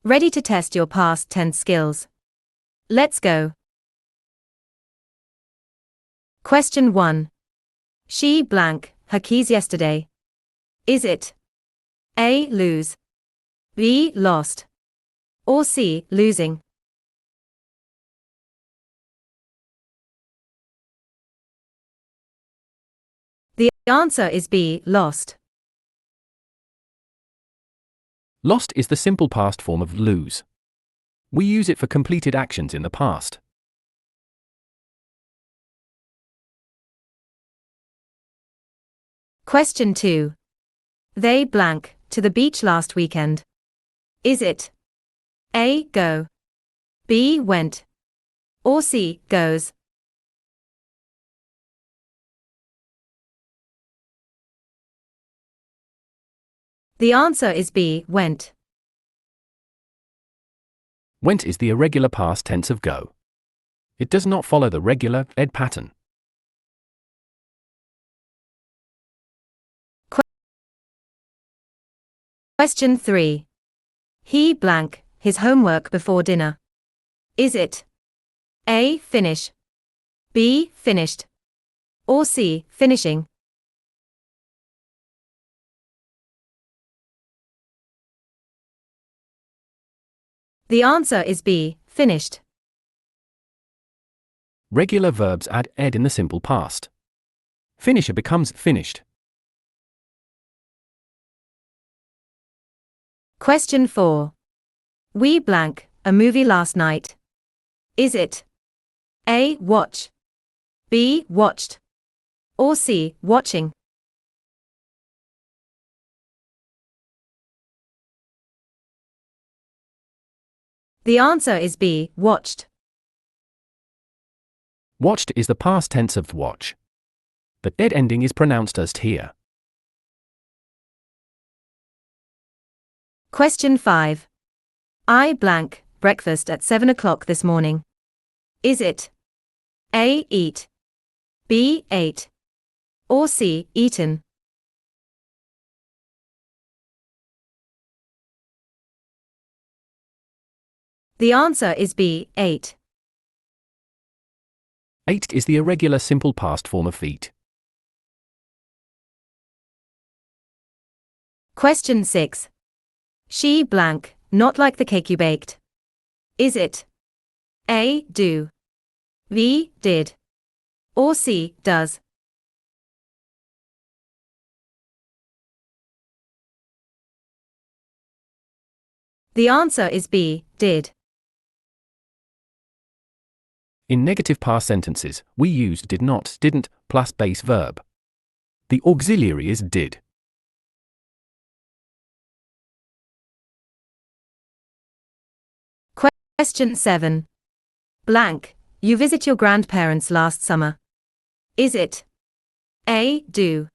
Ready to test your past tense skills? Let's go. Question 1. She blank her keys yesterday. Is it A. Lose, B. Lost, or C. Losing? The answer is B. Lost. Lost is the simple past form of lose. We use it for completed actions in the past. Question 2. They blank to the beach last weekend. Is it A. Go, B. Went, or C. Goes? The answer is B. Went. Went is the irregular past tense of go. It does not follow the regular ed pattern. Question 3. He blank his homework before dinner. Is it A. Finish, B. Finished, or C. Finishing? The answer is B. Finished. Regular verbs add ed in the simple past. Finisher becomes finished. Question 4. We blank a movie last night. Is it A. Watch, B. Watched, or C. Watching? The answer is B. Watched. Watched is the past tense of watch. The ed ending is pronounced as here. Question 5. I blank breakfast at 7 o'clock this morning. Is it A. Eat, B. Ate, or C. Eaten? The answer is B. Ate. Ate is the irregular simple past form of eat. Question 6. She blank not like the cake you baked. Is it A. Do, B. Did, or C. Does? The answer is B. Did. In negative past sentences, we use did not, didn't, plus base verb. The auxiliary is did. Question 7. Blank, you visit your grandparents last summer. Is it A. Do,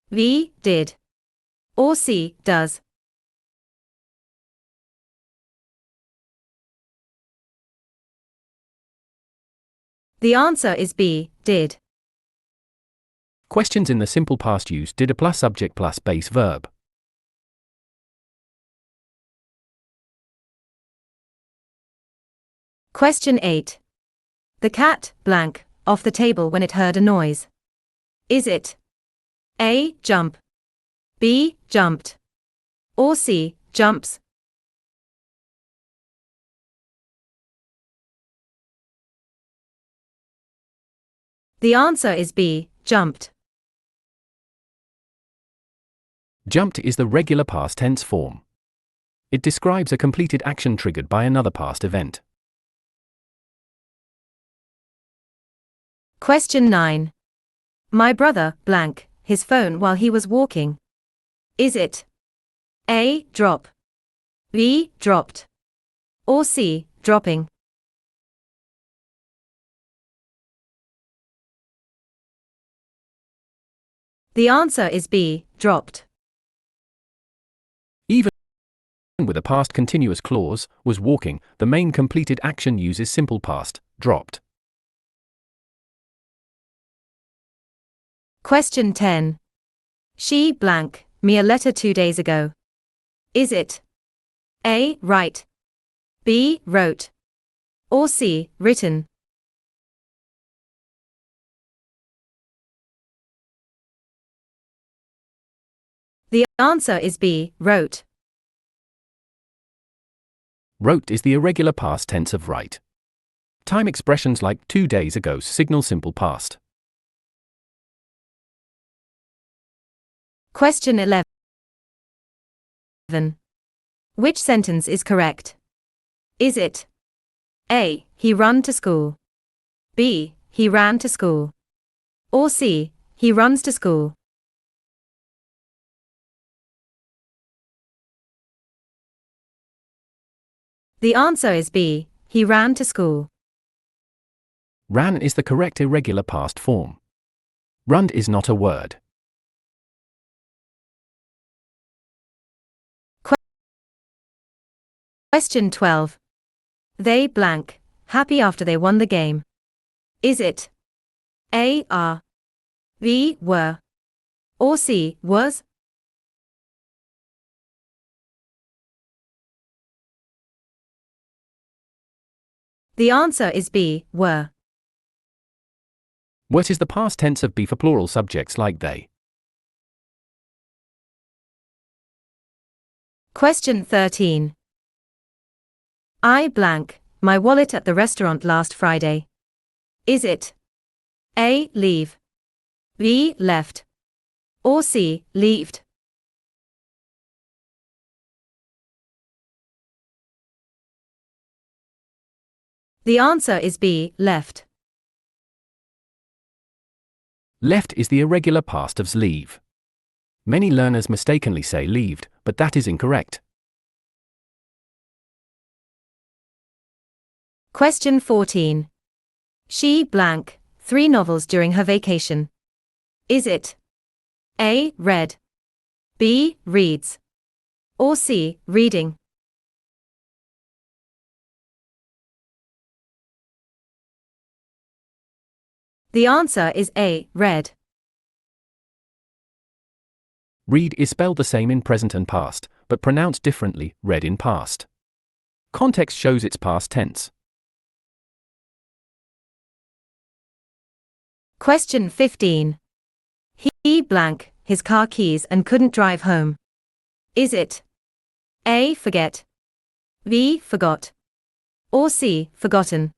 B. Did, or C. Does? The answer is B. Did. Questions in the simple past use did a plus subject plus base verb. Question 8. The cat blank off the table when it heard a noise. Is it A. Jump, B. Jumped, or C. Jumps? The answer is B. Jumped. Jumped is the regular past tense form. It describes a completed action triggered by another past event. Question 9. My brother blank his phone while he was walking. Is it A. Drop, B. Dropped, or C. Dropping? The answer is B. Dropped. Even with a past continuous clause, was walking, the main completed action uses simple past, dropped. Question 10. She blank me a letter 2 days ago. Is it A. Write, B. Wrote. Or C. Written. The answer is B. Wrote. Wrote is the irregular past tense of write. Time expressions like 2 days ago signal simple past. Question 11. Which sentence is correct? Is it A. He run to school, B. He ran to school, or C. He runs to school? The answer is B. He ran to school. Ran is the correct irregular past form. Run is not a word. Question 12. They blank, happy after they won the game. Is it A. Are, B. Were, or C. Was? The answer is B. Were. Were is the past tense of be for plural subjects like they. Question 13. I blank, my wallet at the restaurant last Friday. Is it A. Leave, B. Left, or C. Leaved? The answer is B. Left. Left is the irregular past of leave. Many learners mistakenly say leaved, but that is incorrect. Question 14. She blank, 3 novels during her vacation. Is it A. Read, B. Reads, or C. Reading? The answer is A. Read. Read is spelled the same in present and past, but pronounced differently, read in past. Context shows its past tense. Question 15. He blank, his car keys and couldn't drive home. Is it A. Forget, B. Forgot, or C. Forgotten?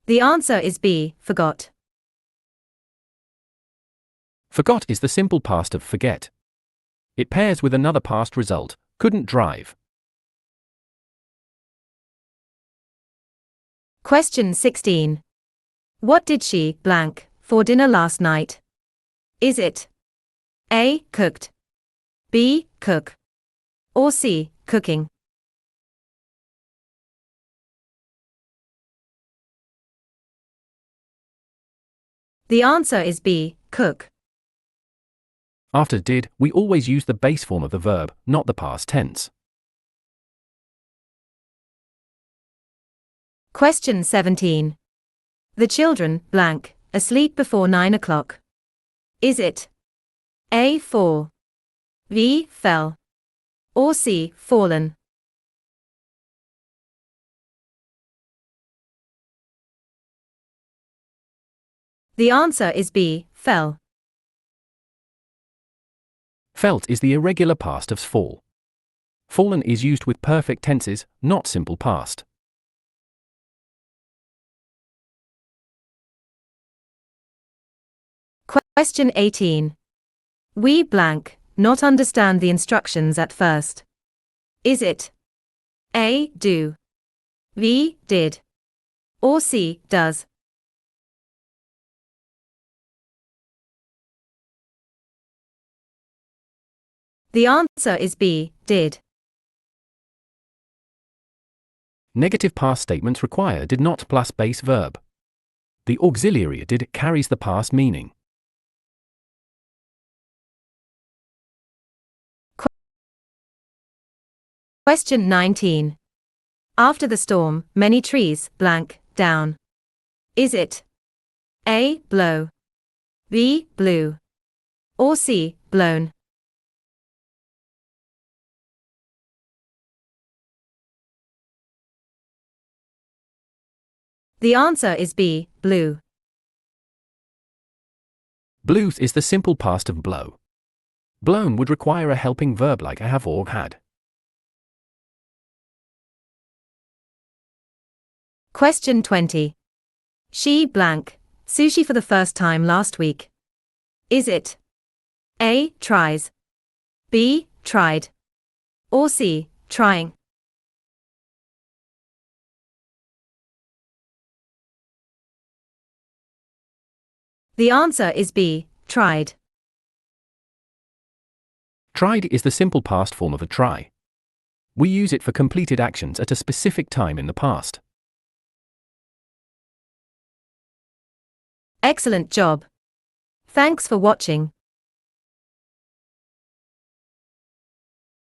The answer is B. Forgot. Forgot is the simple past of forget. It pairs with another past result, couldn't drive. Question 16. What did she blank for dinner last night? Is it A. Cooked, B. Cook, or C. Cooking? The answer is B. Cook. After did, we always use the base form of the verb, not the past tense. Question 17. The children blank, asleep before 9 o'clock. Is it A. Fall, B. Fell, or C. Fallen? The answer is B. Fell. Felt is the irregular past of fall. Fallen is used with perfect tenses, not simple past. Question 18. We blank, not understand the instructions at first. Is it A. Do, B. Did, or C. Does? The answer is B. Did. Negative past statements require did not plus base verb. The auxiliary did carries the past meaning. Question 19. After the storm, many trees blank down. Is it A. Blow, B. Blew, Or C. Blown. The answer is B. Blew. Blew is the simple past of blow. Blown would require a helping verb like have or had. Question 20. She blank sushi for the first time last week. Is it A. Tries, B. Tried, or C. Trying? The answer is B. Tried. Tried is the simple past form of a try. We use it for completed actions at a specific time in the past. Excellent job. Thanks for watching.